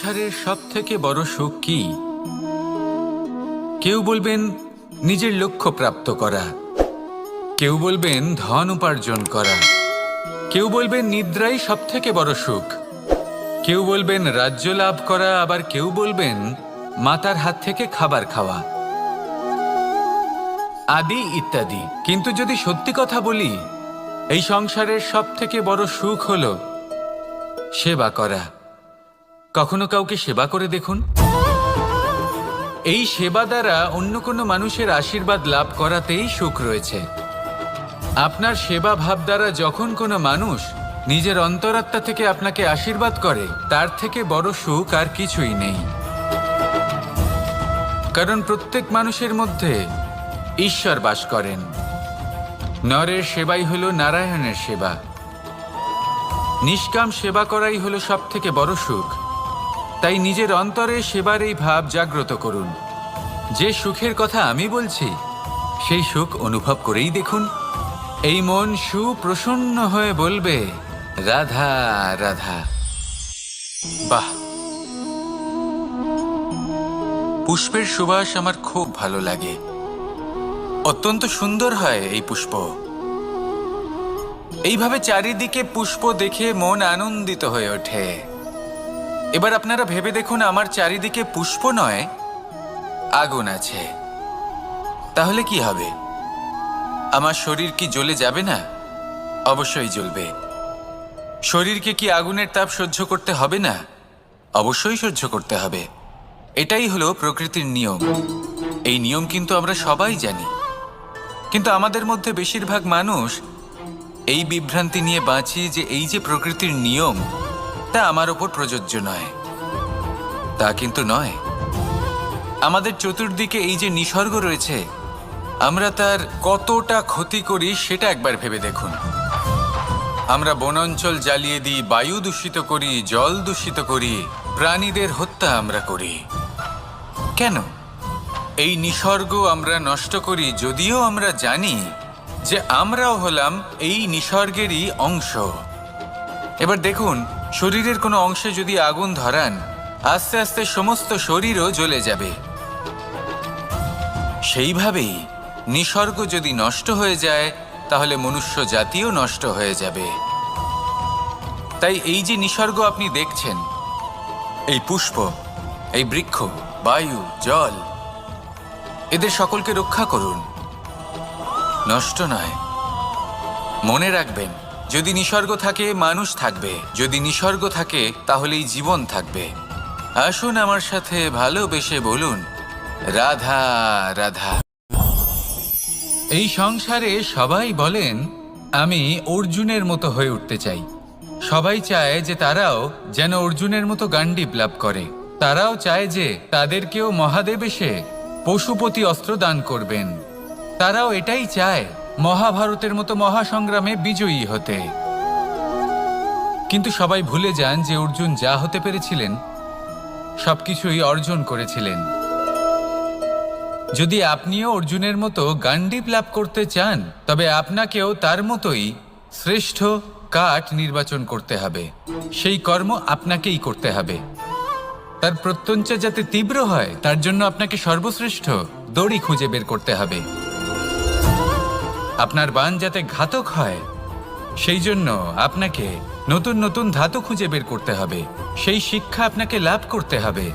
সংসারের সবথেকে বড় সুখ কি? কেউ বলবেন নিজের লক্ষ্য প্রাপ্ত করা, কেউ বলবেন ধন উপার্জন করা, কেউ বলবেন নিদ্রাই সবথেকে বড় সুখ, কেউ বলবেন রাজ্য লাভ করা, আবার কেউ বলবেন মাতার হাত থেকে খাবার খাওয়া, আদি ইত্যাদি। কিন্তু যদি সত্যি কথা বলি, এই সংসারের সবথেকে বড় সুখ হলো সেবা করা। কখনো কাউকে সেবা করে দেখুন। এই সেবা দ্বারা অন্য কোনো মানুষের আশীর্বাদ লাভ করাতেই সুখ রয়েছে। আপনার সেবা ভাব দ্বারা যখন কোনো মানুষ নিজের অন্তরাত্মা থেকে আপনাকে আশীর্বাদ করে, তার থেকে বড় সুখ আর কিছুই নেই। কারণ প্রত্যেক মানুষের মধ্যে ঈশ্বর বাস করেন। নরের সেবাই হলো নারায়ণের সেবা। নিষ্কাম সেবা করাই হলো সবথেকে বড় সুখ। তাই নিজের অন্তরে সেবার এই ভাব জাগ্রত করুন। যে সুখের কথা আমি বলছি, সেই সুখ অনুভব করেই দেখুন। এই মন সুপ্রসন্ন হয়ে বলবে, রাধা রাধা। বাহ! পুষ্পের সুবাস আমার খুব ভালো লাগে। অত্যন্ত সুন্দর হয় এই পুষ্প। এইভাবে চারিদিকে পুষ্প দেখে মন আনন্দিত হয়ে ওঠে। এবার আপনারা ভেবে দেখুন, আমার চারিদিকে পুষ্প নয়, আগুন আছে। তাহলে কি হবে? আমার শরীর কি জ্বলে যাবে না? অবশ্যই জ্বলবে। শরীরকে কি আগুনের তাপ সহ্য করতে হবে না? অবশ্যই সহ্য করতে হবে। এটাই হলো প্রকৃতির নিয়ম। এই নিয়ম কিন্তু আমরা সবাই জানি, কিন্তু আমাদের মধ্যে বেশিরভাগ মানুষ এই বিভ্রান্তি নিয়ে বাঁচি যে এই যে প্রকৃতির নিয়ম, তা আমার ওপর প্রযোজ্য নয়। তা কিন্তু নয়। আমাদের চতুর্দিকে এই যে নিসর্গ রয়েছে, আমরা তার কতটা ক্ষতি করি সেটা একবার ভেবে দেখুন। আমরা বনাঞ্চল জ্বালিয়ে দিই, বায়ু দূষিত করি, জল দূষিত করি, প্রাণীদের হত্যা আমরা করি। কেন? এই নিসর্গ আমরা নষ্ট করি, যদিও আমরা জানি যে আমরাও হলাম এই নিসর্গেরই অংশ। এবার দেখুন, শরীরের কোনো অংশে যদি আগুন ধরান, আস্তে আস্তে সমস্ত শরীরও জ্বলে যাবে। সেইভাবেই নিসর্গ যদি নষ্ট হয়ে যায়, তাহলে মনুষ্য জাতিও নষ্ট হয়ে যাবে। তাই এই যে নিসর্গ আপনি দেখছেন, এই পুষ্প, এই বৃক্ষ, বায়ু, জল, এদের সকলকে রক্ষা করুন, নষ্ট নয়। মনে রাখবেন, যদি নিসর্গ থাকে মানুষ থাকবে, যদি নিসর্গ থাকে তাহলেই জীবন থাকবে। আসুন আমার সাথে ভালোবেসে বলুন, রাধা রাধা। এই সংসারে সবাই বলেন আমি অর্জুনের মতো হয়ে উঠতে চাই। সবাই চায় যে তারাও যেন অর্জুনের মতো গান্ডীব লাভ করে। তারাও চায় যে তাদেরকেও মহাদেব এসে পশুপতি অস্ত্র দান করবেন। তারাও এটাই চায় মহাভারতের মতো মহাসংগ্রামে বিজয়ী হতে। কিন্তু সবাই ভুলে যান যে অর্জুন যা হতে পেরেছিলেন সবকিছুই অর্জন করেছিলেন। যদি আপনিও অর্জুনের মতো গান্ডীব লাভ করতে চান, তবে আপনাকেও তার মতোই শ্রেষ্ঠ কাঠ নির্বাচন করতে হবে। সেই কর্ম আপনাকেই করতে হবে। তার প্রত্যঞ্চা যাতে তীব্র হয়, তার জন্য আপনাকে সর্বশ্রেষ্ঠ দড়ি খুঁজে বের করতে হবে। আপনার বাণ যাতে ঘাতক হয়, সেই জন্য আপনাকে নতুন নতুন ধাতু খুঁজে বের করতে হবে। সেই শিক্ষা আপনাকে লাভ করতে হবে,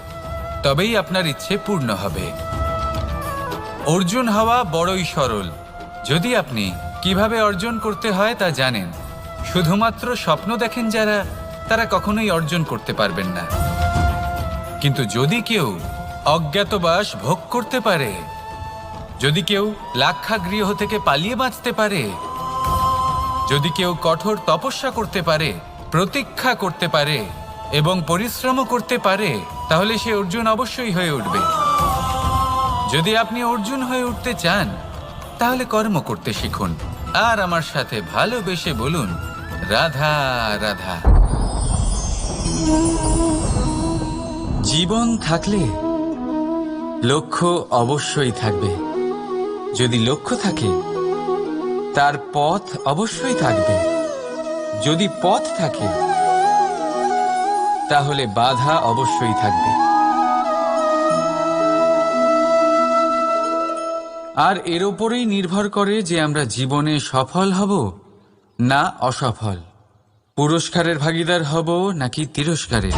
তবেই আপনার ইচ্ছে পূর্ণ হবে। অর্জুন হওয়া বড়ই সরল, যদি আপনি কিভাবে অর্জন করতে হয় তা জানেন। শুধুমাত্র স্বপ্ন দেখেন যারা, তারা কখনোই অর্জন করতে পারবেন না। কিন্তু যদি কেউ অজ্ঞাতবাস ভোগ করতে পারে, যদি কেউ লাক্ষাগৃহ থেকে পালিয়ে বাঁচতে পারে, যদি কেউ কঠোর তপস্যা করতে পারে, প্রতীক্ষা করতে পারে এবং পরিশ্রমও করতে পারে, তাহলে সে অর্জুন অবশ্যই হয়ে উঠবে। যদি আপনি অর্জুন হয়ে উঠতে চান, তাহলে কর্ম করতে শিখুন আর আমার সাথে ভালোবেসে বলুন, রাধা রাধা। জীবন থাকলে লক্ষ্য অবশ্যই থাকবে। যদি লক্ষ্য থাকে, তার পথ অবশ্যই থাকবে। যদি পথ থাকে, তাহলে বাধা অবশ্যই থাকবে। আর এর ওপরেই নির্ভর করে যে আমরা জীবনে সফল হব না অসফল, পুরস্কারের ভাগীদার হব নাকি তিরস্কারের।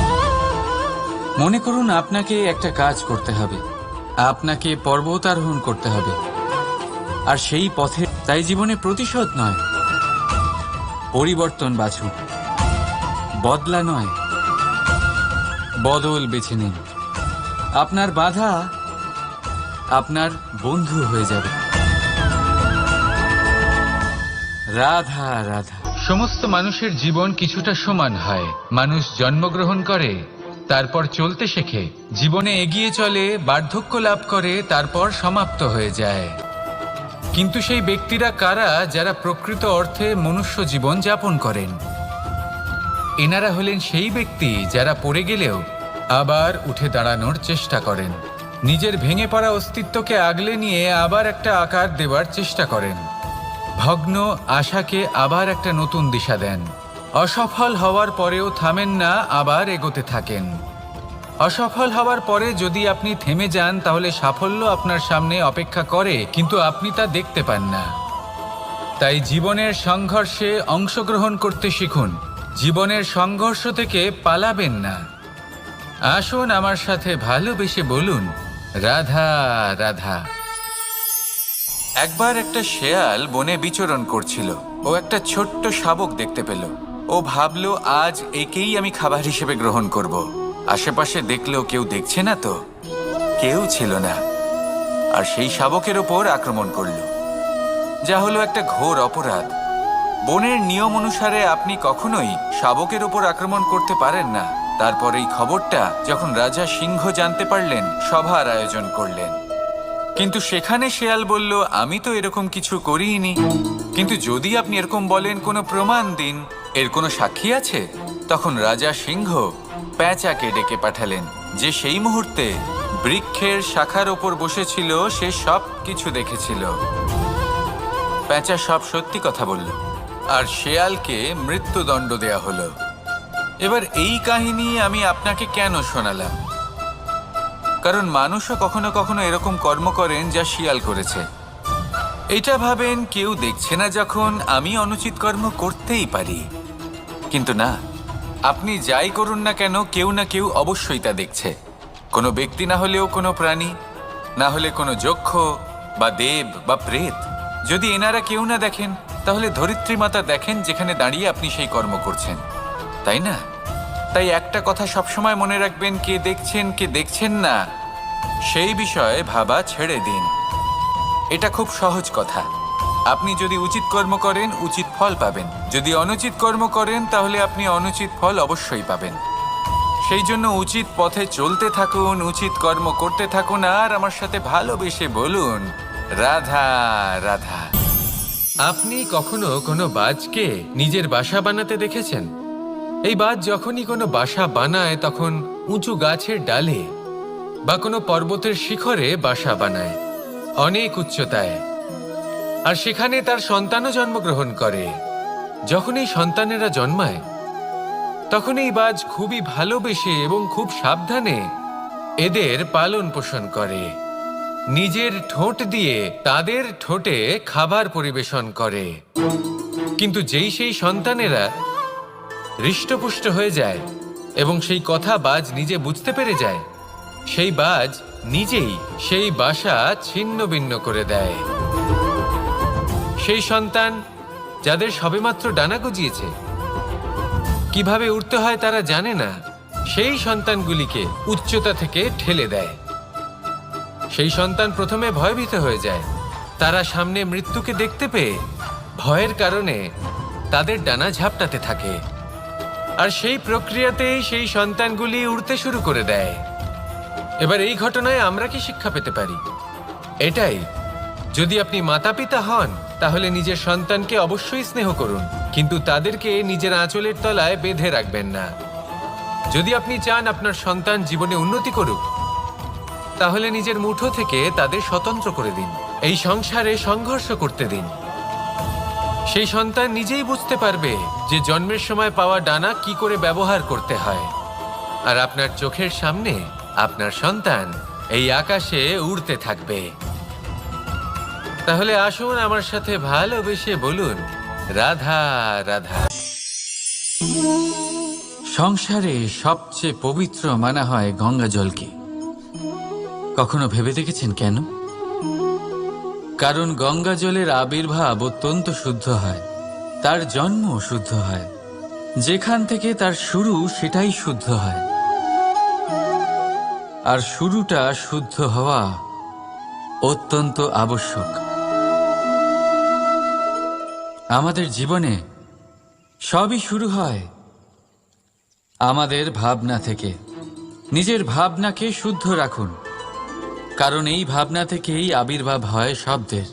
মনে করুন আপনাকে একটা কাজ করতে হবে, আপনাকে পর্বত আরোহণ করতে হবে, আর সেই পথে তাই জীবনে প্রতিশোধ নয়, পরিবর্তন বাছুন, বদলা নয়, বদল বেছে নিন। আপনার বাধা আপনার বন্ধু হয়ে যাবে। রাধা রাধা। সমস্ত মানুষের জীবন কিছুটা সমান হয়। মানুষ জন্মগ্রহণ করে, তারপর চলতে শেখে, জীবনে এগিয়ে চলে, বার্ধক্য লাভ করে, তারপর সমাপ্ত হয়ে যায়। কিন্তু সেই ব্যক্তিরা কারা যারা প্রকৃত অর্থে মনুষ্য জীবন যাপন করেন? এনারা হলেন সেই ব্যক্তি যারা পড়ে গেলেও আবার উঠে দাঁড়ানোর চেষ্টা করেন, নিজের ভেঙে পড়া অস্তিত্বকে আগলে নিয়ে আবার একটা আকার দেবার চেষ্টা করেন, ভগ্ন আশাকে আবার একটা নতুন দিশা দেন। অসফল হওয়ার পরেও থামেন না, আবার এগোতে থাকেন। অসফল হওয়ার পরে যদি আপনি থেমে যান তাহলে সাফল্য আপনার সামনে অপেক্ষা করে, কিন্তু আপনি তা দেখতে পান না। তাই জীবনের সংঘর্ষে অংশগ্রহণ করতে শিখুন, জীবনের সংঘর্ষ থেকে পালাবেন না। আসুন আমার সাথে ভালোবেসে বলুন রাধা রাধা। একবার একটা শেয়াল বনে বিচরণ করছিল। ও একটা ছোট্ট শাবক দেখতে পেল। ও ভাবল, আজ একেই আমি খাবার হিসেবে গ্রহণ করব। আশেপাশে দেখলেও কেউ দেখছে না তো, কেউ ছিল না, আর সেই শাবকের ওপর আক্রমণ করল, যা হলো একটা ঘোর অপরাধ। বনের নিয়ম অনুসারে আপনি কখনোই শাবকের ওপর আক্রমণ করতে পারেন না। তারপর এই খবরটা যখন রাজা সিংহ জানতে পারলেন, সভার আয়োজন করলেন। কিন্তু সেখানে শেয়াল বলল, আমি তো এরকম কিছু করিনি। কিন্তু যদি আপনি এরকম বলেন, কোনো প্রমাণ দিন, এর কোনো সাক্ষী আছে? তখন রাজা সিংহ পেঁচাকে ডেকে পাঠালেন, যে সেই মুহূর্তে বৃক্ষের শাখার ওপর বসেছিল। সে সব কিছু দেখেছিল। পেঁচা সব সত্যি কথা বলল, আর শেয়ালকে মৃত্যুদণ্ড দেয়া হলো। এবার এই কাহিনী আমি আপনাকে কেন শোনালাম? কারণ মানুষও কখনো কখনো এরকম কর্ম করেন যা শিয়াল করেছে। এটা ভাবেন কেউ দেখছে না, যখন আমি অনুচিত কর্ম করতেই পারি। কিন্তু না, আপনি যাই করুন না কেন, কেউ না কেউ অবশ্যই তা দেখছে। কোনো ব্যক্তি না হলেও কোনো প্রাণী, না হলে কোনো যক্ষ বা দেব বা প্রেত। যদি এনারা কেউ না দেখেন, তাহলে ধরিত্রী মাতা দেখেন, যেখানে দাঁড়িয়ে আপনি সেই কর্ম করছেন, তাই না? তাই একটা কথা সবসময় মনে রাখবেন, কে দেখছেন কে দেখছেন না সেই বিষয়ে ভাবা ছেড়ে দিন। এটা খুব সহজ কথা। আপনি যদি উচিত কর্ম করেন, উচিত ফল পাবেন। যদি অনুচিত কর্ম করেন, তাহলে আপনি অনুচিত ফল অবশ্যই পাবেন। সেই জন্য উচিত পথে চলতে থাকুন, উচিত কর্ম করতে থাকুন, আর আমার সাথে ভালোবেসে বলুন রাধা রাধা। আপনি কখনো কোনো বাজকে নিজের বাসা বানাতে দেখেছেন? এই বাজ যখনই কোনো বাসা বানায়, তখন উঁচু গাছের ডালে বা কোনো পর্বতের শিখরে বাসা বানায়, অনেক উচ্চতায়। আর সেখানে তার সন্তানও জন্মগ্রহণ করে। যখন এই সন্তানেরা জন্মায়, তখন এই বাজ খুবই ভালোবেসে এবং খুব সাবধানে এদের পালন পোষণ করে। নিজের ঠোঁট দিয়ে তাদের ঠোঁটে খাবার পরিবেশন করে। কিন্তু যেই সেই সন্তানেরা হৃষ্টপুষ্ট হয়ে যায় এবং সেই কথা বাজ নিজে বুঝতে পেরে যায়, সেই বাজ নিজেই সেই বাসা ছিন্ন ভিন্ন করে দেয়। সেই সন্তান যাদের সবেমাত্র ডানা গজিয়েছে, কিভাবে উড়তে হয় তারা জানে না, সেই সন্তানগুলিকে উচ্চতা থেকে ঠেলে দেয়। সেই সন্তান প্রথমে ভয়ভীত হয়ে যায়। তারা সামনে মৃত্যুকে দেখতে পেয়ে ভয়ের কারণে তাদের ডানা ঝাপটাতে থাকে, আর সেই প্রক্রিয়াতেই সেই সন্তানগুলি উড়তে শুরু করে দেয়। এবার এই ঘটনায় আমরা কি শিক্ষা পেতে পারি? এটাই, যদি আপনি মাতা পিতা হন, তাহলে নিজের সন্তানকে অবশ্যই স্নেহ করুন, কিন্তু তাদেরকে নিজের আঁচলের তলায় বেঁধে রাখবেন না। যদি আপনি চান আপনার সন্তান জীবনে উন্নতি করুক, তাহলে নিজের মুঠো থেকে তাদের স্বতন্ত্র করে দিন। এই সংসারে সংঘর্ষ করতে দিন। সেই সন্তান নিজেই বুঝতে পারবে যে জন্মের সময় পাওয়া ডানা কি করে ব্যবহার করতে হয়। আর আপনার চোখের সামনে আপনার সন্তান এই আকাশে উড়তে থাকবে। তাহলে আসুন আমার সাথে ভালোবেসে বলুন, রাধা রাধা। সংসারে সবচেয়ে পবিত্র মানা হয় গঙ্গা জলকে। কখনো ভেবে দেখেছেন কেন? কারণ গঙ্গা জলের আবির্ভাব অত্যন্ত শুদ্ধ হয়, তার জন্ম শুদ্ধ হয়, যেখান থেকে তার শুরু সেটাই শুদ্ধ হয়। আর শুরুটা শুদ্ধ হওয়া অত্যন্ত আবশ্যক। আমাদের জীবনে সবই শুরু হয় আমাদের ভাবনা থেকে। নিজের ভাবনাকে শুদ্ধ রাখুন, কারণ এই ভাবনা থেকেই আবির্ভাব হয় শব্দের।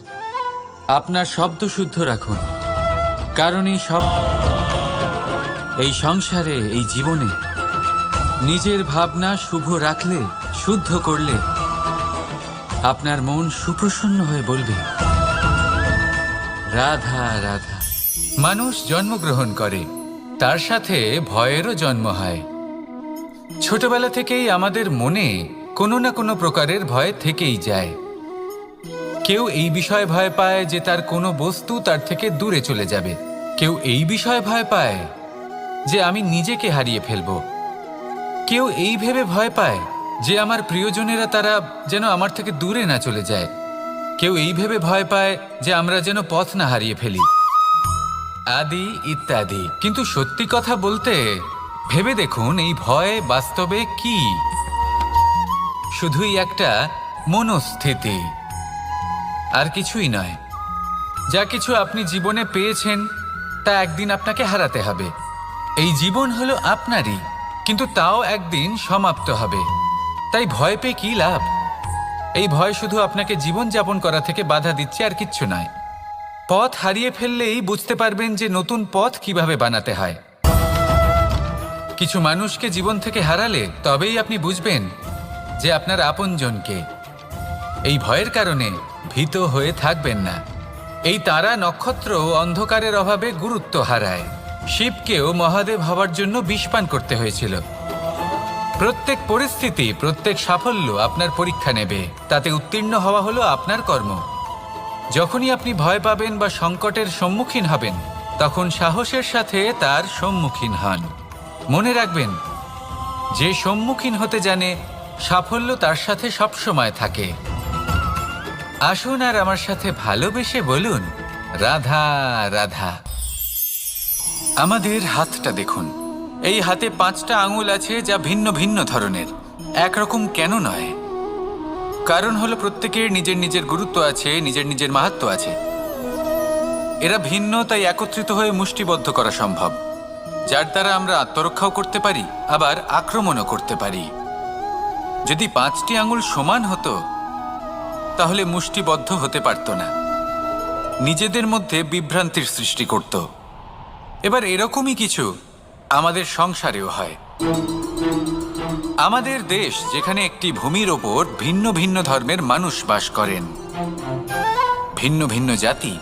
আপনার শব্দ শুদ্ধ রাখুন, কারণ এই সংসারে, এই জীবনে নিজের ভাবনা শুভ রাখলে, শুদ্ধ করলে আপনার মন সুপ্রসন্ন হয়ে বলবে, রাধা রাধা। মানুষ জন্মগ্রহণ করে, তার সাথে ভয়েরও জন্ম হয়। ছোটবেলা থেকেই আমাদের মনে কোনো না কোনো প্রকারের ভয় থেকেই যায়। কেউ এই বিষয়ে ভয় পায় যে তার কোনো বস্তু তার থেকে দূরে চলে যাবে। কেউ এই বিষয়ে ভয় পায় যে আমি নিজেকে হারিয়ে ফেলব। কেউ এই ভেবে ভয় পায় যে আমার প্রিয়জনেরা তারা যেন আমার থেকে দূরে না চলে যায়। কেউ এই ভেবে ভয় পায় যে আমরা যেন পথ না হারিয়ে ফেলি, আদি ইত্যাদি। কিন্তু সত্যি কথা বলতে, ভেবে দেখুন এই ভয় বাস্তবে কি? শুধুই একটা মনস্থিতি, আর কিছুই নয়। যা কিছু আপনি জীবনে পেয়েছেন তা একদিন আপনাকে হারাতে হবে। এই জীবন হলো আপনারই, কিন্তু তাও একদিন সমাপ্ত হবে। তাই ভয় পেয়ে কি লাভ? এই ভয় শুধু আপনাকে জীবনযাপন করা থেকে বাধা দিচ্ছে, আর কিচ্ছু নয়। পথ হারিয়ে ফেললেই বুঝতে পারবেন যে নতুন পথ কিভাবে বানাতে হয়। কিছু মানুষকে জীবন থেকে হারালে তবেই আপনি বুঝবেন যে আপনার আপনজনকে। এই ভয়ের কারণে ভীত হয়ে থাকবেন না। এই তারা নক্ষত্র অন্ধকারের অভাবে গুরুত্ব হারায়। শিবকেও মহাদেব হওয়ার জন্য বিষপান করতে হয়েছিল। প্রত্যেক পরিস্থিতি, প্রত্যেক সাফল্য আপনার পরীক্ষা নেবে, তাতে উত্তীর্ণ হওয়া হলো আপনার কর্ম। যখনই আপনি ভয় পাবেন বা সংকটের সম্মুখীন হবেন, তখন সাহসের সাথে তার সম্মুখীন হন। মনে রাখবেন, যে সম্মুখীন হতে জানে, সাফল্য তার সাথে সবসময় থাকে। আসুন আর আমার সাথে ভালোবেসে বলুন, রাধা রাধা। আমাদের হাতটা দেখুন। এই হাতে 5টা আঙুল আছে, যা ভিন্ন ভিন্ন ধরনের। একরকম কেন নয়? কারণ হলো প্রত্যেকের নিজের নিজের গুরুত্ব আছে, নিজের নিজের মাহাত্ম্য আছে। এরা ভিন্ন, তাই একত্রিত হয়ে মুষ্টিবদ্ধ করা সম্ভব, যার দ্বারা আমরা আত্মরক্ষাও করতে পারি, আবার আক্রমণও করতে পারি। যদি 5টি আঙুল সমান হতো তাহলে মুষ্টিবদ্ধ হতে পারত না, নিজেদের মধ্যে বিভ্রান্তির সৃষ্টি করত। এবার এরকমই কিছু আমাদের সংসারেও হয়। আমাদের দেশ, যেখানে একটি ভূমির ওপর ভিন্ন ভিন্ন ধর্মের মানুষ বাস করেন, ভিন্ন ভিন্ন জাতি,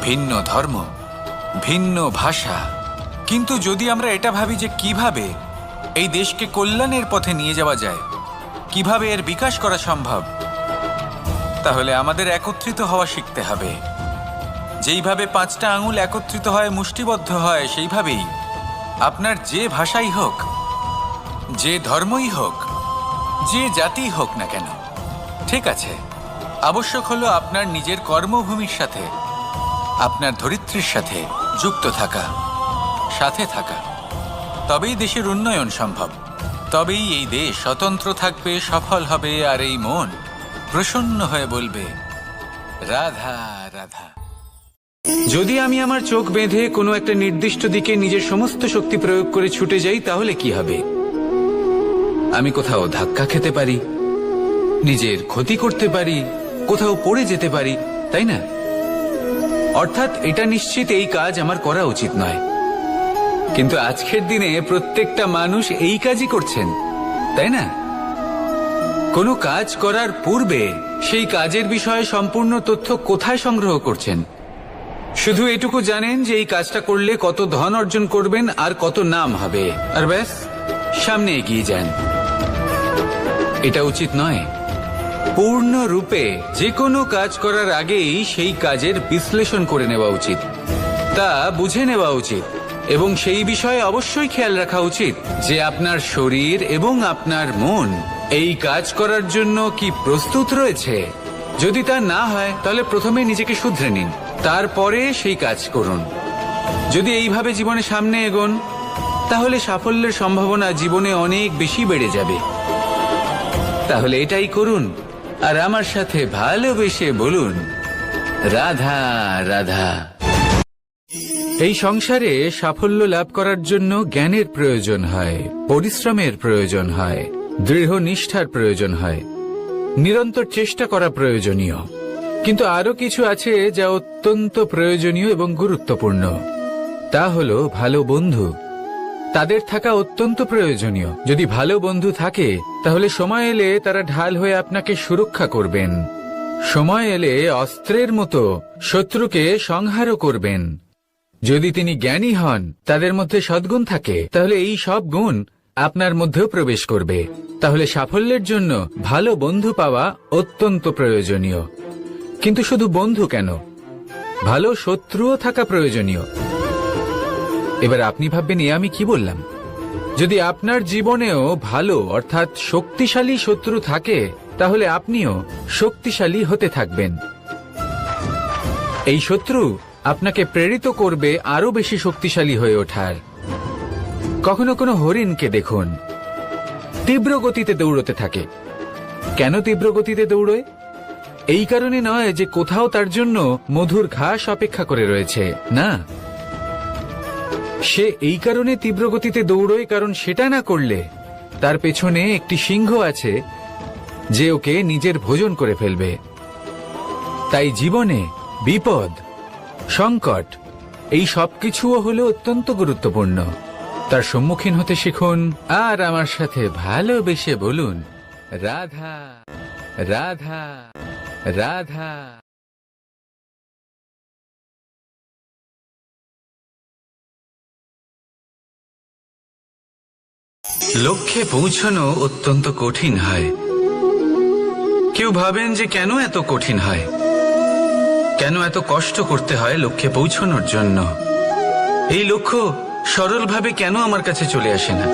ভিন্ন ধর্ম, ভিন্ন ভাষা। কিন্তু যদি আমরা এটা ভাবি যে কিভাবে এই দেশকে কল্যাণের পথে নিয়ে যাওয়া যায়, কিভাবে এর বিকাশ করা সম্ভব, তাহলে আমাদের একত্রিত হওয়া শিখতে হবে। যেইভাবে 5টা আঙুল একত্রিত হয়, মুষ্টিবদ্ধ হয়, সেইভাবেই আপনার যে ভাষাই হোক, যে ধর্মই হোক, যে জাতি হোক না কেন, ঠিক আছে, আবশ্যক হলো আপনার নিজের কর্মভূমির সাথে, আপনার ধরিত্রীর সাথে যুক্ত থাকা, সাথে থাকা। তবেই দেশের উন্নয়ন সম্ভব, তবেই এই দেশ স্বতন্ত্র থাকবে, সফল হবে, আর এই মন প্রসন্ন হয়ে বলবে, রাধা রাধা। যদি আমি আমার চোখ বেঁধে কোনো একটা নির্দিষ্ট দিকে নিজের সমস্ত শক্তি প্রয়োগ করে ছুটে যাই, তাহলে কি হবে? আমি কোথাও ধাক্কা খেতে পারি, নিজের ক্ষতি করতে পারি, কোথাও পড়ে যেতে পারি, তাই না? অর্থাৎ এটা নিশ্চিত এই কাজ আমার করা উচিত নয়। কিন্তু আজকের দিনে প্রত্যেকটা মানুষ এই কাজই করছেন, তাই না? কোনো কাজ করার পূর্বে সেই কাজের বিষয়ে সম্পূর্ণ তথ্য কোথায় সংগ্রহ করছেন? শুধু এটুকু জানেন যে এই কাজটা করলে কত ধন অর্জন করবেন আর কত নাম হবে, আর ব্যাস, সামনে এগিয়ে যান। এটা উচিত নয়। পূর্ণরূপে যে কোনো কাজ করার আগেই সেই কাজের বিশ্লেষণ করে নেওয়া উচিত, তা বুঝে নেওয়া উচিত এবং সেই বিষয়ে অবশ্যই খেয়াল রাখা উচিত যে আপনার শরীর এবং আপনার মন এই কাজ করার জন্য কি প্রস্তুত রয়েছে। যদি তা না হয় তাহলে প্রথমে নিজেকে শুধরে নিন, তারপরে সেই কাজ করুন। যদি এইভাবে জীবনে সামনে এগোন তাহলে সাফল্যের সম্ভাবনা জীবনে অনেক বেশি বেড়ে যাবে। তাহলে এটাই করুন আর আমার সাথে ভালোবেসে বলুন, রাধা রাধা। এই সংসারে সাফল্য লাভ করার জন্য জ্ঞানের প্রয়োজন হয়, পরিশ্রমের প্রয়োজন হয়, দৃঢ় নিষ্ঠার প্রয়োজন হয়, নিরন্তর চেষ্টা করা প্রয়োজনীয়। কিন্তু আরো কিছু আছে যা অত্যন্ত প্রয়োজনীয় এবং গুরুত্বপূর্ণ। তা হলো ভালো বন্ধু। তাদের থাকা অত্যন্ত প্রয়োজনীয়। যদি ভালো বন্ধু থাকে তাহলে সময় এলে তারা ঢাল হয়ে আপনাকে সুরক্ষা করবেন। সময় এলে অস্ত্রের মতো শত্রুকে সংহারও করবেন। যদি তিনি জ্ঞানী হন, তাদের মধ্যে সদ্গুণ থাকে, তাহলে এই সব গুণ আপনার মধ্যেও প্রবেশ করবে। তাহলে সাফল্যের জন্য ভালো বন্ধু পাওয়া অত্যন্ত প্রয়োজনীয়। কিন্তু শুধু বন্ধু কেন, ভালো শত্রুও থাকা প্রয়োজনীয়। এবার আপনি ভাববেন, এ আমি কি বললাম? যদি আপনার জীবনেও ভালো অর্থাৎ শক্তিশালী শত্রু থাকে তাহলে আপনিও শক্তিশালী হতে থাকবেন। এই শত্রু আপনাকে প্রেরিত করবে আরো বেশি শক্তিশালী হয়ে ওঠার। কখনো কোনো হরিণকে দেখুন, তীব্র গতিতে দৌড়তে থাকে। কেন তীব্র গতিতে দৌড়য়? এই কারণে নয় যে কোথাও তার জন্য মধুর ঘাস অপেক্ষা করে রয়েছে, না। সে এই কারণে তীব্র গতিতে দৌড়য় কারণ সেটা না করলে তার পেছনে একটি সিংহ আছে যে ওকে নিজের ভোজন করে ফেলবে। তাই জীবনে বিপদ, সংকট, এই সবকিছুও হলো অত্যন্ত গুরুত্বপূর্ণ। তার সম্মুখীন হতে শিখুন আর আমার সাথে ভালোবেসে বলুন, রাধা রাধা রাধা। লক্ষ্যে পৌঁছানো অত্যন্ত কঠিন হয়। কেউ ভাবেন যে কেন এত কঠিন হয়, কেন এত কষ্ট করতে হয় লক্ষ্যে পৌঁছানোর জন্য। এই লক্ষ্য সরলভাবে কেন আমার কাছে চলে আসে না?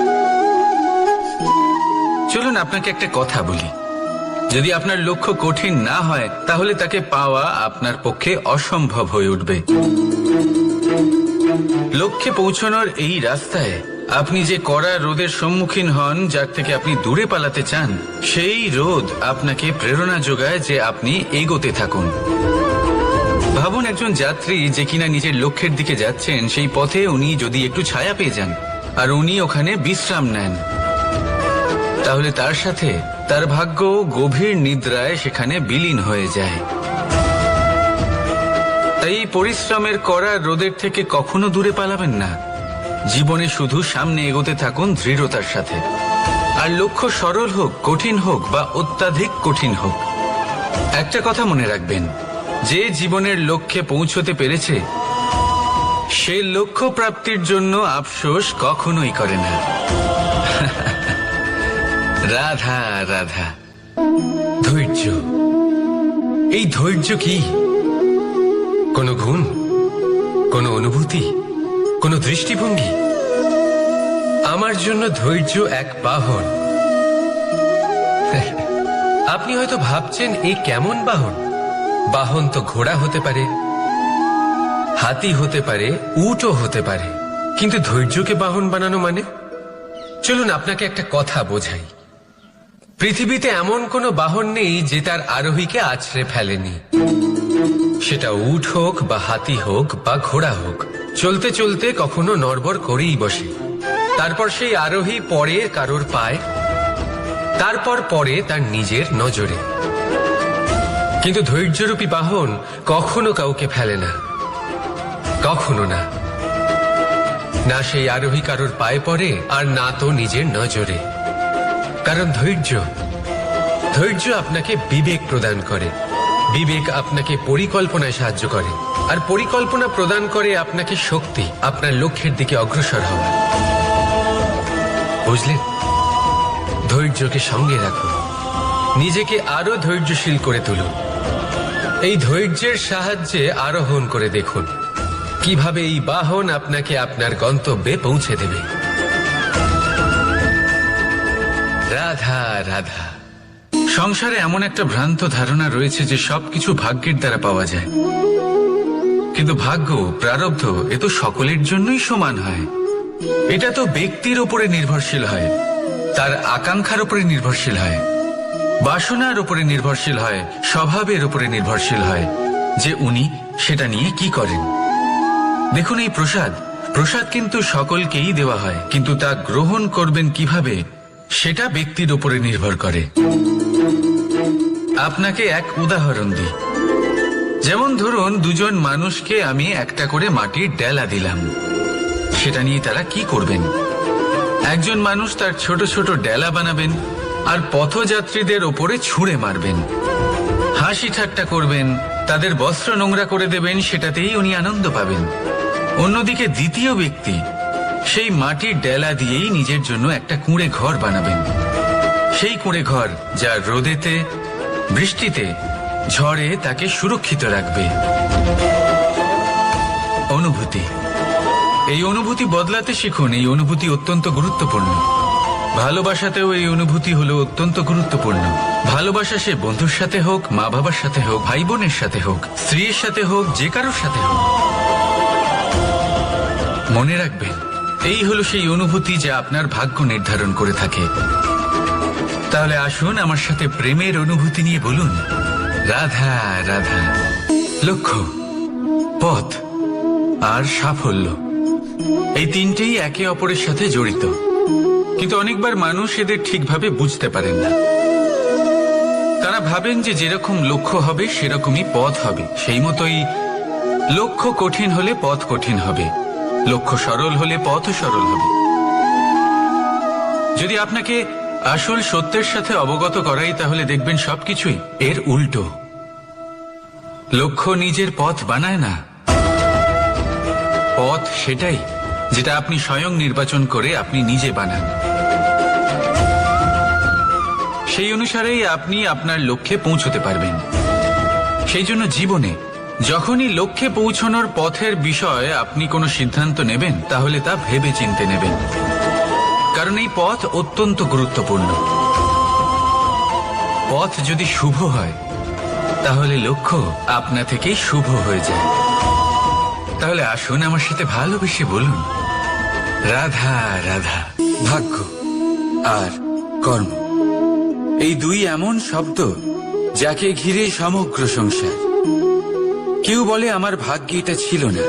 চলুন আপনাকে একটা কথা বলি, যদি আপনার লক্ষ্য কঠিন না হয় তাহলে তাকে পাওয়া আপনার পক্ষে অসম্ভব হয়ে উঠবে। লক্ষ্যে পৌঁছানোর এই রাস্তায় আপনি যে কড়া রোদের সম্মুখীন হন, যার থেকে আপনি দূরে পালাতে চান, সেই রোদ আপনাকে প্রেরণা যোগায় যে আপনি এগোতে থাকুন। ভাবুন একজন যাত্রী যে কিনা নিজের লক্ষ্যের দিকে যাচ্ছেন, সেই পথে উনি যদি একটু ছায়া পেয়ে যান আর উনি ওখানে বিশ্রাম নেন, তাহলে তার সাথে তার ভাগ্য গভীর নিদ্রায় সেখানে বিলীন হয়ে যায়। তাই পরিশ্রমের কড়া রোদের থেকে কখনো দূরে পালাবেন না। জীবনে শুধু সামনে এগোতে থাকুন দৃঢ়তার সাথে। আর লক্ষ্য সরল হোক, কঠিন হোক বা অত্যাধিক কঠিন হোক, একটা কথা মনে রাখবেন, যে জীবনের লক্ষ্যে পৌঁছতে পেরেছে সে লক্ষ্য প্রাপ্তির জন্য আফসোস কখনোই করে না। রাধা রাধা। ধৈর্য, এই ধৈর্য কি কোনো গুণ, কোনো অনুভূতি, কোনো দৃষ্টিভঙ্গি? আমার জন্য ধৈর্য এক বাহন। আপনি হয়তো ভাবছেন এই কেমন বাহন? বাহন তো ঘোড়া হতে পারে, হাতি হতে পারে, উটও হতে পারে, কিন্তু ধৈর্যকে বাহন বানানো মানে? চলুন আপনাকে একটা কথা বোঝাই। পৃথিবীতে এমন কোনো বাহন নেই যে তার আরোহীকে আছড়ে ফেলেনি। সেটা উট হোক বা হাতি হোক বা ঘোড়া হোক, চলতে চলতে কখনো নড়বড় করেই বসে। তারপর সেই আরোহী পড়ে কারোর পায়, তারপর পড়ে তার নিজের নজরে। কিন্তু ধৈর্যরূপী বাহন কখনো কাউকে ফেলে না, কখনো না। না সেই আরোহী কারোর পায়ে পড়ে আর না তো নিজের নজরে। কারণ ধৈর্য আপনাকে বিবেক প্রদান করে, বিবেক আপনাকে পরিকল্পনায় সাহায্য করে, আর পরিকল্পনা প্রদান করে আপনাকে শক্তি, আপনার লক্ষ্যের দিকে অগ্রসর হওয়া। বুঝলেন? ধৈর্যকে সঙ্গে রাখুন, নিজেকে আরো ধৈর্যশীল করে তুলুন। এই ধৈর্যের সাহায্যে আরোহণ করে দেখুন কিভাবে এই বাহন আপনাকে আপনার গন্তব্যে পৌঁছে দেবে। রাধা রাধা। সংসারে এমন একটা ভ্রান্ত ধারণা রয়েছে যে সবকিছু ভাগ্যের দ্বারা পাওয়া যায়, কিন্তু ভাগ্য, প্রারব্ধ এ তো সকলের জন্যই সমান হয়। এটা তো ব্যক্তির উপরে নির্ভরশীল হয়, তার আকাঙ্ক্ষার উপরে নির্ভরশীল হয়, বাসনার উপরে নির্ভরশীল হয়, স্বভাবের উপরে নির্ভরশীল হয় যে উনি সেটা নিয়ে কি করেন। দেখুন, এই প্রসাদ কিন্তু সকলকেই দেওয়া হয়, কিন্তু তা গ্রহণ করবেন কিভাবে সেটা ব্যক্তির উপরে নির্ভর করে। আপনাকে এক উদাহরণ দিই। যেমন ধরুন, দুজন মানুষকে আমি একটা করে মাটির ডেলা দিলাম, সেটা নিয়ে তারা কি করবেন? একজন মানুষ তার ছোট ছোট ডেলা বানাবেন আর পথযাত্রীদের ওপরে ছুঁড়ে মারবেন, হাসি ঠাট্টা করবেন, তাদের বস্ত্র নোংরা করে দেবেন, সেটাতেই উনি আনন্দ পাবেন। অন্যদিকে দ্বিতীয় ব্যক্তি সেই মাটির ডেলা দিয়েই নিজের জন্য একটা কুঁড়ে ঘর বানাবেন। সেই কুঁড়ে ঘর যা রোদেতে, বৃষ্টিতে, ঝড়ে তাকে সুরক্ষিত রাখবে। অনুভূতি, এই অনুভূতি বদলাতে শিখুন। এই অনুভূতি অত্যন্ত গুরুত্বপূর্ণ। ভালোবাসাতেও এই অনুভূতি হলো অত্যন্ত গুরুত্বপূর্ণ। ভালোবাসা সে বন্ধুর সাথে হোক, মা বাবার সাথে হোক, ভাই বোনের সাথে হোক, স্ত্রীর সাথে হোক, যে কারোর সাথে হোক। মনে রাখবেন, এই হলো সেই অনুভূতি যা আপনার ভাগ্য নির্ধারণ করে থাকে। তাহলে আসুন আমার সাথে প্রেমের অনুভূতি নিয়ে বলুন, রাধা রাধা। লক্ষ্য, পথ আর সাফল্য, এই তিনটেই একে অপরের সাথে জড়িত, কিন্তু অনেকবার মানুষ এদের ঠিকভাবে বুঝতে পারেন না। তারা ভাবেন যে যেরকম লক্ষ্য হবে সেরকমই পথ হবে, সেই মতোই লক্ষ্য কঠিন হলে পথ কঠিন হবে, লক্ষ্য সরল হলে পথও সরল হবে। যদি আপনাকে আসল সত্যের সাথে অবগত করাই, তাহলে দেখবেন সবকিছুই এর উল্টো। লক্ষ্য নিজের পথ বানায় না, পথ সেটাই যেটা আপনি স্বয়ং নির্বাচন করে আপনি নিজে বানান। সেই অনুসারেই আপনি আপনার লক্ষ্যে পৌঁছতে পারবেন। সেই জন্য জীবনে যখনই লক্ষ্যে পৌঁছানোর পথের বিষয়ে আপনি কোনো সিদ্ধান্ত নেবেন, তাহলে তা ভেবে চিন্তে নেবেন, কারণ এই পথ অত্যন্ত গুরুত্বপূর্ণ। পথ যদি শুভ হয়, তাহলে লক্ষ্য আপনা থেকেই শুভ হয়ে যায়। তাহলে আসুন আমার সাথে ভালোবেসে বলুন, রাধা রাধা। ভাগ্য আর কর্ম, এই দুই এমন শব্দ যাকে ঘিরে সমগ্র সংসার। কেউ বলে আমার ভাগ্যে এটা ছিল না,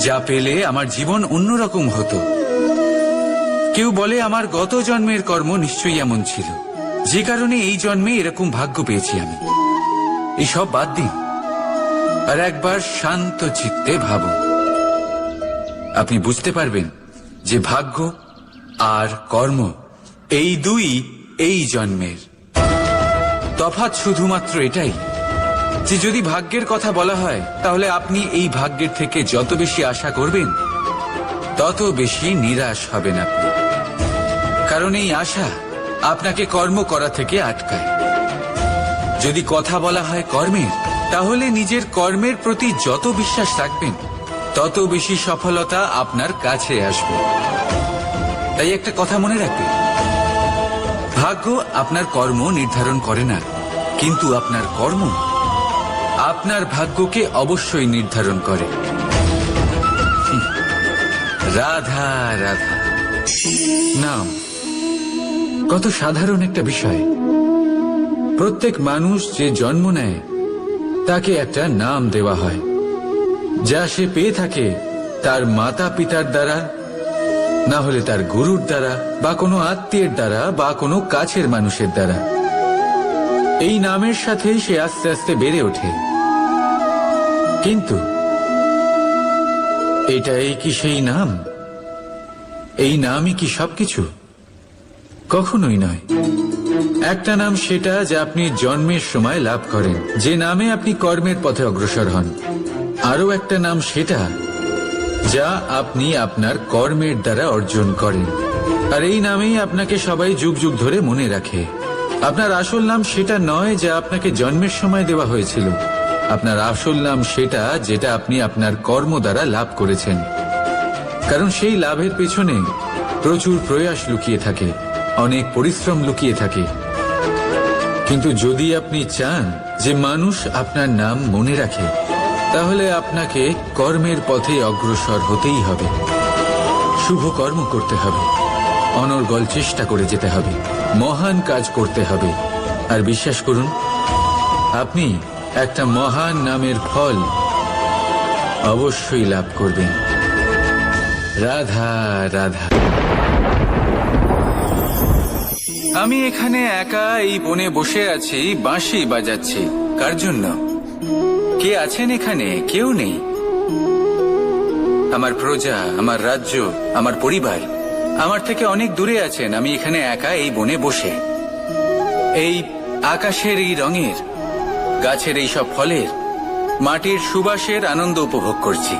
যা পেলে আমার জীবন অন্যরকম হতো। কেউ বলে আমার গত জন্মের কর্ম নিশ্চয়ই এমন ছিল, যে কারণে এই জন্মে এরকম ভাগ্য পেয়েছি আমি। এসব বাদ দিন আর একবার শান্ত চিত্তে ভাবুন। আপনি বুঝতে পারবেন যে ভাগ্য আর কর্ম এই দুই এই জন্মের। তফাৎ শুধুমাত্র এটাই যে যদি ভাগ্যের কথা বলা হয়, তাহলে আপনি এই ভাগ্যের থেকে যত বেশি আশা করবেন, তত বেশি নিরাশ হবেন আপনি, কারণ এই আশা আপনাকে কর্ম করা থেকে আটকায়। যদি কথা বলা হয় কর্মের, তাহলে নিজের কর্মের প্রতি যত বিশ্বাস রাখবেন, তত বেশি সফলতা আপনার কাছে আসবে। তাই একটা কথা মনে রাখবেন, ভাগ্য আপনার কর্ম নির্ধারণ করে না, কিন্তু আপনার কর্ম আপনার ভাগ্যকে অবশ্যই নির্ধারণ করে। রাধা রাধা। নাম কত সাধারণ একটা বিষয়। প্রত্যেক মানুষ যে জন্ম নেয়, তাকে একটা নাম দেওয়া হয়, যা সে পেয়ে থাকে তার মাতা পিতার দ্বারা, না হলে তার গুরুর দ্বারা, বা কোনো আত্মীয়ের দ্বারা, বা কোনো কাছের মানুষের দ্বারা। এই নামের সাথেই সে আস্তে আস্তে বেড়ে ওঠে। কিন্তু এটাই কি সেই নাম? এই নামই কি সবকিছু? কখনোই নয়। একটা নাম সেটা যা আপনি জন্মের সময় লাভ করেন, যে নামে আপনি কর্মের পথে অগ্রসর হন। আরো একটা নাম সেটা যা আপনি আপনার কর্মের দ্বারা অর্জন করেন, আর এই নামেই আপনাকে সবাই যুগ যুগ ধরে মনে রাখে। আপনার আসল নাম সেটা নয় যা আপনাকে জন্মের সময় দেওয়া হয়েছিল। আপনার আসল নাম সেটা যেটা আপনি আপনার কর্ম দ্বারা লাভ করেছেন, কারণ সেই লাভের পেছনে প্রচুর প্রয়াস লুকিয়ে থাকে, অনেক পরিশ্রম লুকিয়ে থাকে। কিন্তু যদি আপনি চান যে মানুষ আপনার নাম মনে রাখে, তাহলে আপনাকে কর্মের পথে অগ্রসর হতেই হবে, শুভ কর্ম করতে হবে, অনর্গল চেষ্টা করে যেতে হবে, মহান কাজ করতে হবে। আর বিশ্বাস করুন, আপনি একটা মহান নামের ফল অবশ্যই লাভ করবেন। রাধা রাধা। আমি এখানে একা এই বনে বসে আছি, বাঁশি বাজাচ্ছি। কার জন্য? কে আছেন এখানে? কেউ নেই। আমার প্রজা, আমার রাজ্য, আমার পরিবার আমার থেকে অনেক দূরে আছেন। আমি এখানে একা এই বনে বসে এই আকাশের এই রঙের, গাছের এই সব ফলের, মাটির সুবাসের আনন্দ উপভোগ করছি।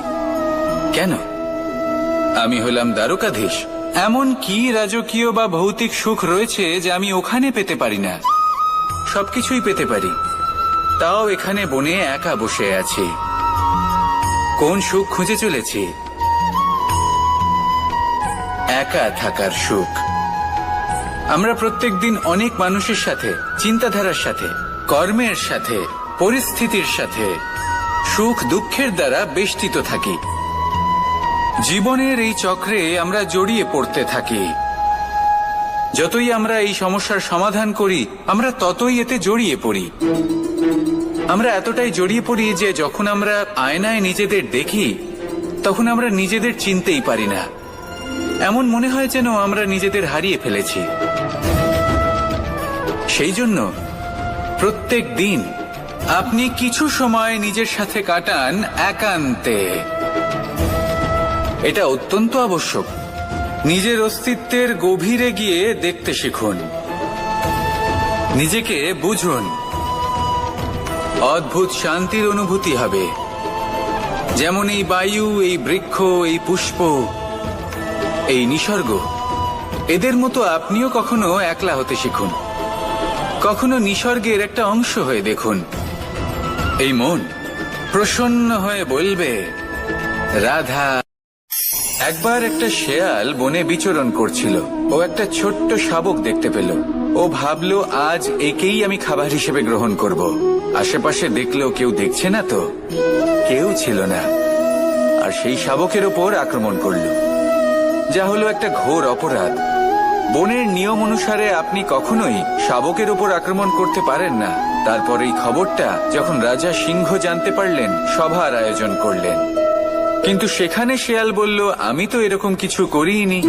কেন? আমি হলাম দ্বারকাধীশ। এমন কি রাজকীয় বা ভৌতিক সুখ রয়েছে যে আমি ওখানে পেতে পারি না? সবকিছুই পেতে পারি, তাও এখানে বনে একা বসে আছি। কোন সুখ খুঁজে চলেছি? একা থাকার সুখ। আমরা প্রত্যেকদিন অনেক মানুষের সাথে, চিন্তাধারার সাথে, কর্মের সাথে, পরিস্থিতির সাথে, সুখ দুঃখের দ্বারা বেষ্টিত থাকি। জীবনের এই চক্রে আমরা জড়িয়ে পড়তে থাকি। যতই আমরা এই সমস্যার সমাধান করি, আমরা ততই এতে জড়িয়ে পড়ি। আমরা এতটাই জড়িয়ে পড়ি যে যখন আমরা আয়নায় নিজেদের দেখি, তখন আমরা নিজেদের চিনতেই পারি না। এমন মনে হয় যেন আমরা নিজেদের হারিয়ে ফেলেছি। সেই জন্য প্রত্যেক দিন আপনি কিছু সময় নিজের সাথে কাটান একান্তে। এটা অত্যন্ত আবশ্যক। নিজের অস্তিত্বের গভীরে গিয়ে দেখতে শিখুন, নিজেকে বুঝুন। অদ্ভুত শান্তির অনুভূতি হবে। যেমন এই বায়ু, এই বৃক্ষ, এই পুষ্প, এই নিসর্গ, এদের মতো আপনিও কখনো একলা হতে শিখুন। কখনো নিসর্গের একটা অংশ হয়ে দেখুন। এই মন প্রসন্ন হয়ে বলবে, রাধা। একবার একটা শেয়াল বনে বিচরণ করছিল। ও একটা ছোট্ট শাবক দেখতে পেল। ও ভাবল, আজ একেই আমি খাবার হিসেবে গ্রহণ করব। আশেপাশে দেখলো কেউ দেখছে না তো, কেউ ছিল না। আর সেই শাবকের ওপর আক্রমণ করলো, যা হলো একটা ঘোর অপরাধ। বনের নিয়ম অনুসারে আপনি কখনোই শাবকের ওপর আক্রমণ করতে পারেন না। তারপর এই খবরটা যখন রাজা সিংহ জানতে পারলেন, সভার আয়োজন করলেন। কিন্তু সেখানে শেয়াল বলল, আমি তো এরকম কিছু করিনি।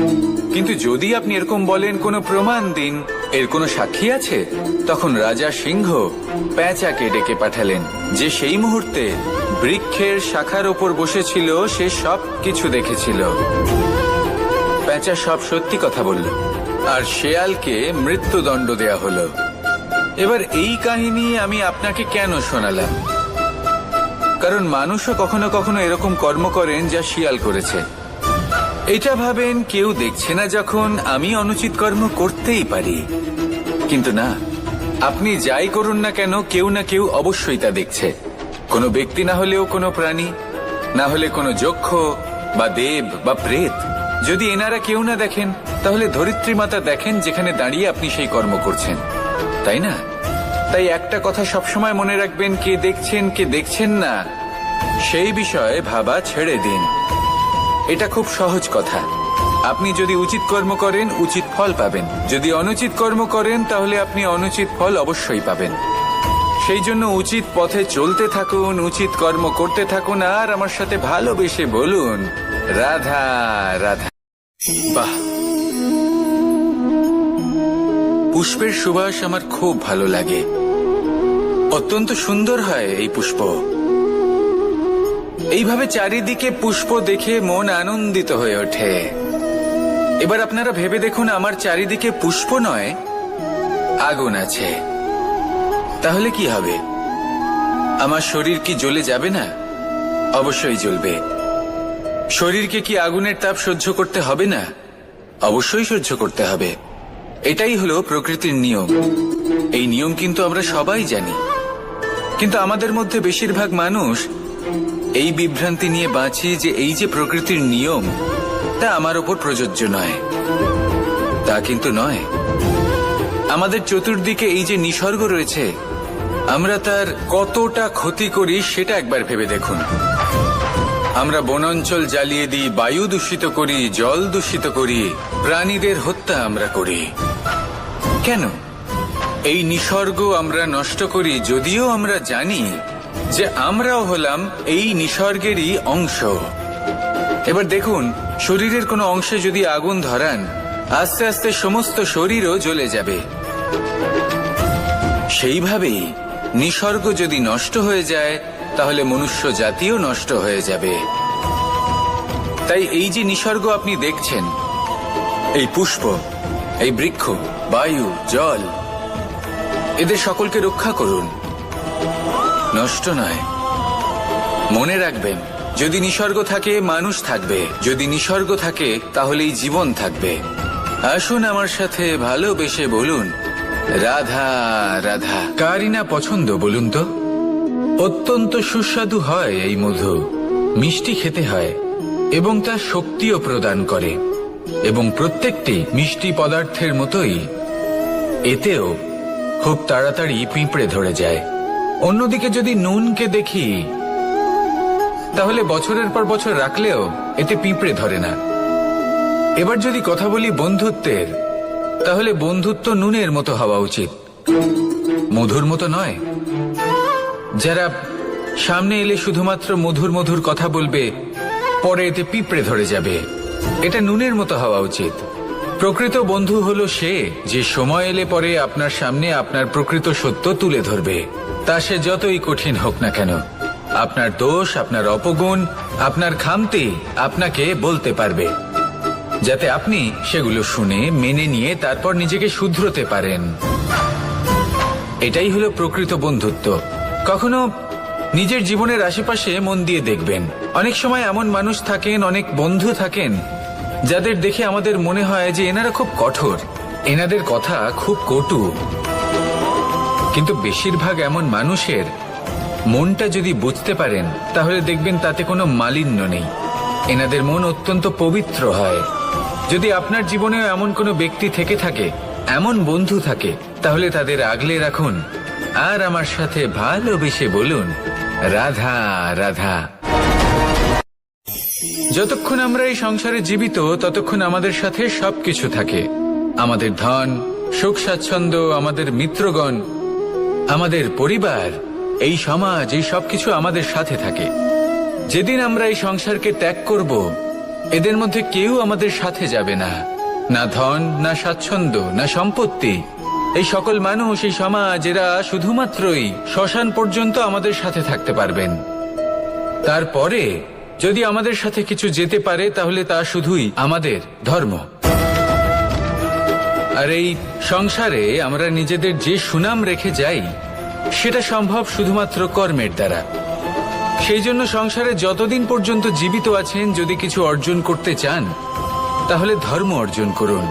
কিন্তু যদি আপনি এরকম বলেন, কোনো প্রমাণ দিন, এর কোনো সাক্ষী আছে? তখন রাজা সিংহ পেঁচাকে ডেকে পাঠালেন, যে সেই মুহূর্তে বৃক্ষের শাখার ওপর বসেছিল। সে সব কিছু দেখেছিল। পেঁচা সব সত্যি কথা বলল, আর শেয়ালকে মৃত্যুদণ্ড দেয়া হলো। এবার এই কাহিনী আমি আপনাকে কেন শোনালাম? কারণ মানুষও কখনো কখনো এরকম কর্ম করেন যা শিয়াল করেছে। এটা ভাবেন কেউ দেখছে না, যখন আমি অনুচিত কর্ম করতেই পারি। কিন্তু না, আপনি যাই করুন না কেন, কেউ না কেউ অবশ্যই তা দেখছে। কোনো ব্যক্তি না হলেও কোনো প্রাণী, না হলে কোনো যক্ষ বা দেব বা প্রেত। যদি এনারা কেউ না দেখেন, তাহলে ধরিত্রী মাতা দেখেন, যেখানে দাঁড়িয়ে আপনি সেই কর্ম করছেন, তাই না? তাই একটা কথা সবসময় মনে রাখবেন, কে দেখছেন কে দেখছেন না সেই বিষয়ে ভাবা ছেড়ে দিন। এটা খুব সহজ কথা। আপনি যদি উচিত কর্ম করেন, উচিত ফল পাবেন। যদি অনুচিত কর্ম করেন, তাহলে আপনি অনুচিত ফল অবশ্যই পাবেন। সেই জন্য উচিত পথে চলতে থাকুন, উচিত কর্ম করতে থাকুন, আর আমার সাথে ভালোবেসে বলুন, রাধা রাধা। বাহ, পুষ্পের সুবাস আমার খুব ভালো লাগে। অত্যন্ত সুন্দর হয় এই পুষ্প। এইভাবে চারিদিকে পুষ্প দেখে মন আনন্দিত হয়ে ওঠে। এবার আপনারা ভেবে দেখুন, আমার চারিদিকে পুষ্প নয়, আগুন আছে। তাহলে কি হবে? আমার শরীর কি জ্বলে যাবে না? অবশ্যই জ্বলবে। শরীরকে কি আগুনের তাপ সহ্য করতে হবে না? অবশ্যই সহ্য করতে হবে। এটাই হলো প্রকৃতির নিয়ম। এই নিয়ম কিন্তু আমরা সবাই জানি, কিন্তু আমাদের মধ্যে বেশিরভাগ মানুষ এই বিভ্রান্তি নিয়ে বাঁচি যে এই যে প্রকৃতির নিয়ম তা আমার ওপর প্রযোজ্য নয়। তা কিন্তু নয়। আমাদের চতুর্দিকে এই যে নিসর্গ রয়েছে, আমরা তার কতটা ক্ষতি করি সেটা একবার ভেবে দেখুন। আমরা বনাঞ্চল জ্বালিয়ে দিই, বায়ু দূষিত করি, জল দূষিত করি, প্রাণীদের হত্যা আমরা করি। কেন? এই নিসর্গ আমরা নষ্ট করি, যদিও আমরা জানি যে আমরাও হলাম এই নিসর্গেরই অংশ। এবার দেখুন, শরীরের কোনো অংশে যদি আগুন ধরান, আস্তে আস্তে সমস্ত শরীরও জ্বলে যাবে। সেইভাবেই নিসর্গ যদি নষ্ট হয়ে যায়, তাহলে মনুষ্য জাতিও নষ্ট হয়ে যাবে। তাই এই যে নিসর্গ আপনি দেখছেন, এই পুষ্প, এই বৃক্ষ, বায়ু, জল, এদের সকলকে রক্ষা করুন, নষ্ট নয়। মনে রাখবেন, যদি নিসর্গ থাকে মানুষ থাকবে, যদি নিসর্গ থাকে তাহলেই জীবন থাকবে। আসুন আমার সাথে ভালোবেসে বলুন, রাধা রাধা। কারই না পছন্দ বলুন তো? অত্যন্ত সুস্বাদু হয় এই মধু, মিষ্টি খেতে হয় এবং তা শক্তিও প্রদান করে। এবং প্রত্যেকটি মিষ্টি পদার্থের মতোই এতেও খুব তাড়াতাড়ি পিঁপড়ে ধরে যায়। অন্যদিকে যদি নুনকে দেখি, তাহলে বছরের পর বছর রাখলেও এতে পিঁপড়ে ধরে না। এবার যদি কথা বলি বন্ধুত্বের, তাহলে বন্ধুত্ব নুনের মতো হওয়া উচিত, মধুর মতো নয়। যারা সামনে এলে শুধুমাত্র মধুর মধুর কথা বলবে, পরে এতে পিঁপড়ে ধরে যাবে। এটা নুনের মতো হওয়া উচিত। প্রকৃত বন্ধু হলো সে যে সময় এলে পরে আপনার সামনে আপনার প্রকৃত সত্য তুলে ধরবে, তা সে যতই কঠিন হোক না কেন। আপনার দোষ, আপনার অপগুণ, আপনার খামতি আপনাকে বলতে পারবে, যাতে আপনি সেগুলো শুনে মেনে নিয়ে তারপর নিজেকে শুধরোতে পারেন। এটাই হলো প্রকৃত বন্ধুত্ব। কখনো নিজের জীবনের আশেপাশে মন দিয়ে দেখবেন, অনেক সময় এমন মানুষ থাকেন, অনেক বন্ধু থাকেন, যাদের দেখে আমাদের মনে হয় যে এনারা খুব কঠোর, এনাদের কথা খুব কটু। কিন্তু বেশিরভাগ এমন মানুষের মনটা যদি বুঝতে পারেন, তাহলে দেখবেন তাতে কোনো মালিন্য নেই। এনাদের মন অত্যন্ত পবিত্র হয়। যদি আপনার জীবনেও এমন কোনো ব্যক্তি থেকে থাকে, এমন বন্ধু থাকে, তাহলে তাদের আগলে রাখুন আর আমার সাথে ভালোবেসে বলুন, রাধা রাধা। যতক্ষণ আমরা এই সংসারে জীবিত, ততক্ষণ আমাদের সাথে সবকিছু থাকে। আমাদের ধন, সুখ স্বাচ্ছন্দ্য, আমাদের মিত্রগণ, আমাদের পরিবার, এই সমাজ, এই সবকিছু আমাদের সাথে থাকে। যেদিন আমরা এই সংসারকে ত্যাগ করব, এদের মধ্যে কেউ আমাদের সাথে যাবে না। না ধন, না স্বাচ্ছন্দ্য, না সম্পত্তি। এই সকল মানুষ, এই সমাজ, এরা শুধুমাত্রই শ্মশান পর্যন্ত আমাদের সাথে থাকতে পারবেন। তারপরে যদি আমাদের সাথে কিছু যেতে পারে, তাহলে তা শুধুই আমাদের ধর্ম। আর এই সংসারে আমরা নিজেদের যে সুনাম রেখে যাই, সেটা সম্ভব শুধুমাত্র কর্মের দ্বারা। সেই জন্য সংসারে যতদিন পর্যন্ত জীবিত আছেন, যদি কিছু অর্জন করতে চান, তাহলে ধর্ম অর্জন করুন,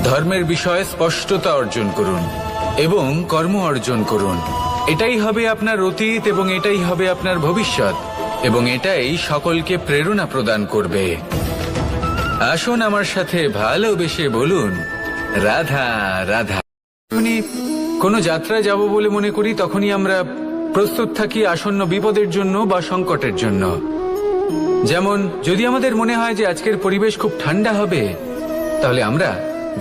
ধর্মের বিষয়ে স্পষ্টতা অর্জন করুন এবং কর্ম অর্জন করুন। এটাই হবে আপনার অতীত এবং এটাই হবে আপনার ভবিষ্যৎ, এবং এটাই সকলকে প্রেরণা প্রদান করবে। আসুন আমার সাথে ভালোবেসে বলুন, রাধা রাধা। যখনই কোনো যাত্রায় যাব বলে মনে করি, তখনই আমরা প্রস্তুত থাকি আসন্ন বিপদের জন্য বা সংকটের জন্য। যেমন যদি আমাদের মনে হয় যে আজকের পরিবেশ খুব ঠান্ডা হবে, তাহলে আমরা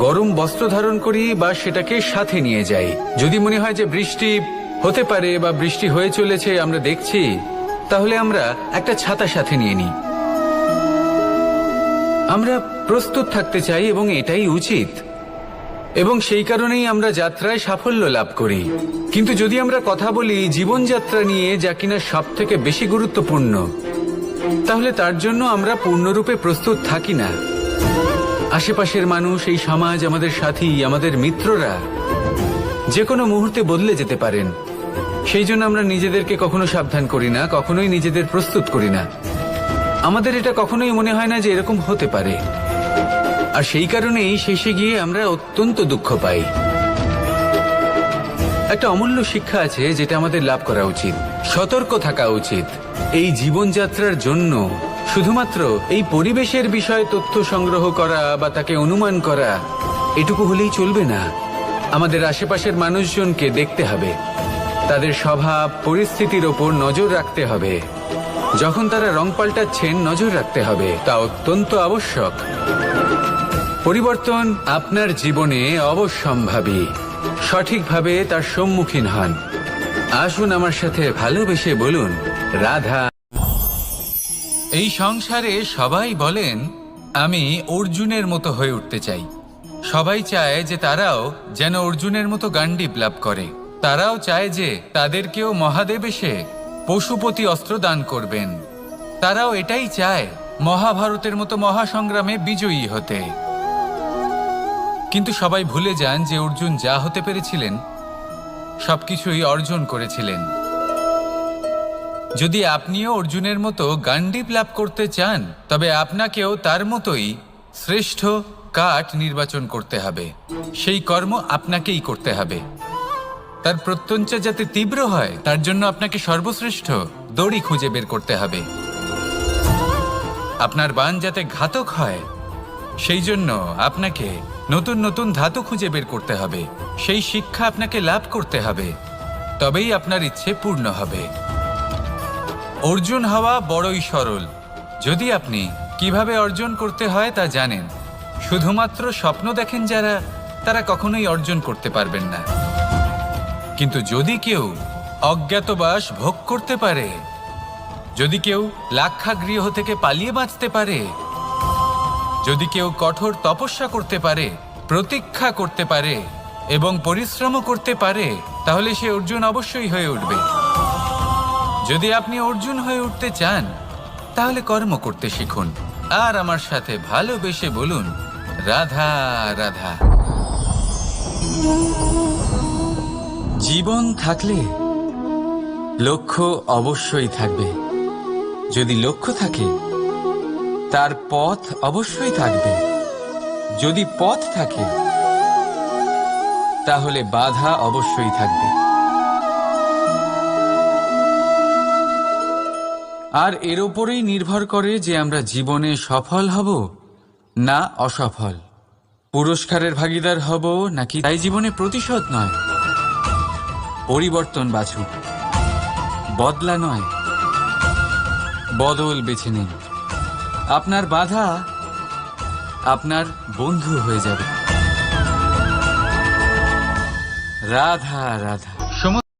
গরম বস্ত্র ধারণ করি বা সেটাকে সাথে নিয়ে যাই। যদি মনে হয় যে বৃষ্টি হতে পারে বা বৃষ্টি হয়ে চলেছে, আমরা দেখছি, তাহলে আমরা একটা ছাতা সাথে নিয়ে নিই। আমরা প্রস্তুত থাকতে চাই এবং এটাই উচিত, এবং সেই কারণেই আমরা যাত্রায় সাফল্য লাভ করি। কিন্তু যদি আমরা কথা বলি জীবনযাত্রা নিয়ে, যা কিনা সব থেকে বেশি গুরুত্বপূর্ণ, তাহলে তার জন্য আমরা পূর্ণরূপে প্রস্তুত থাকি না। আশেপাশের মানুষ, এই সমাজ, আমাদের সাথী, আমাদের মিত্ররা যে কোনো মুহূর্তে বদলে যেতে পারেন। সেই জন্য আমরা নিজেদেরকে কখনো সাবধান করি না, কখনোই নিজেদের প্রস্তুত করি না। আমাদের এটা কখনোই মনে হয় না যে এরকম হতে পারে, আর সেই কারণেই শেষে গিয়ে আমরা অত্যন্ত দুঃখ পাই। একটা অমূল্য শিক্ষা আছে যেটা আমাদের লাভ করা উচিত। সতর্ক থাকা উচিত। এই জীবনযাত্রার জন্য শুধুমাত্র এই পরিবেশের বিষয়ে তথ্য সংগ্রহ করা বা তাকে অনুমান করা এটুকু হলেই চলবে না। আমাদের আশেপাশের মানুষজনকে দেখতে হবে, তাদের স্বভাব পরিস্থিতির ওপর নজর রাখতে হবে। যখন তারা রং পাল্টাচ্ছেন নজর রাখতে হবে, তা অত্যন্ত আবশ্যক। পরিবর্তন আপনার জীবনে অবশ্যম্ভাবী। সঠিকভাবে তার সম্মুখীন হন। আসুন আমার সাথে ভালোবেসে বলুন, রাধা। এই সংসারে সবাই বলেন আমি অর্জুনের মতো হয়ে উঠতে চাই। সবাই চায় যে তারাও যেন অর্জুনের মতো গান্ডীব লাভ করে। তারাও চায় যে তাদেরকেও মহাদেব এসে পশুপতি অস্ত্র দান করবেন। তারাও এটাই চায় মহাভারতের মতো মহাসংগ্রামে বিজয়ী হতে। কিন্তু সবাই ভুলে যান যে অর্জুন যা হতে পেরেছিলেন সবকিছুই অর্জন করেছিলেন। যদি আপনিও অর্জুনের মতো গান্ডীব লাভ করতে চান, তবে আপনাকেও তার মতোই শ্রেষ্ঠ কাঠ নির্বাচন করতে হবে। সেই কর্ম আপনাকেই করতে হবে। তার প্রত্যঞ্চা যাতে তীব্র হয় তার জন্য আপনাকে সর্বশ্রেষ্ঠ দড়ি খুঁজে বের করতে হবে। আপনার বাণ যাতে ঘাতক হয় সেই জন্য আপনাকে নতুন নতুন ধাতু খুঁজে বের করতে হবে। সেই শিক্ষা আপনাকে লাভ করতে হবে, তবেই আপনার ইচ্ছে পূর্ণ হবে। অর্জুন হওয়া বড়ই সরল, যদি আপনি কিভাবে অর্জন করতে হয় তা জানেন। শুধুমাত্র স্বপ্ন দেখেন যারা, তারা কখনোই অর্জন করতে পারবেন না। কিন্তু যদি কেউ অজ্ঞাতবাস ভোগ করতে পারে, যদি কেউ লাক্ষাগৃহ থেকে পালিয়ে বাঁচতে পারে, যদি কেউ কঠোর তপস্যা করতে পারে, প্রতীক্ষা করতে পারে এবং পরিশ্রমও করতে পারে, তাহলে সে অর্জুন অবশ্যই হয়ে উঠবে। যদি আপনি অর্জুন হয়ে উঠতে চান তাহলে কর্ম করতে শিখুন আর আমার সাথে ভালোবেসে বলুন, রাধা রাধা। জীবন থাকলে লক্ষ্য অবশ্যই থাকবে। যদি লক্ষ্য থাকে তার পথ অবশ্যই থাকবে। যদি পথ থাকে তাহলে বাধা অবশ্যই থাকবে। আর এর ওপরেই নির্ভর করে যে আমরা জীবনে সফল হব না অসফল, পুরস্কারের ভাগীদার হব নাকি। তাই জীবনে প্রতিশোধ নয়, পরিবর্তন বাছুন। বদলা নয়, বদল বেছে নিন। আপনার বাধা আপনার বন্ধু হয়ে যাবে। রাধা রাধা।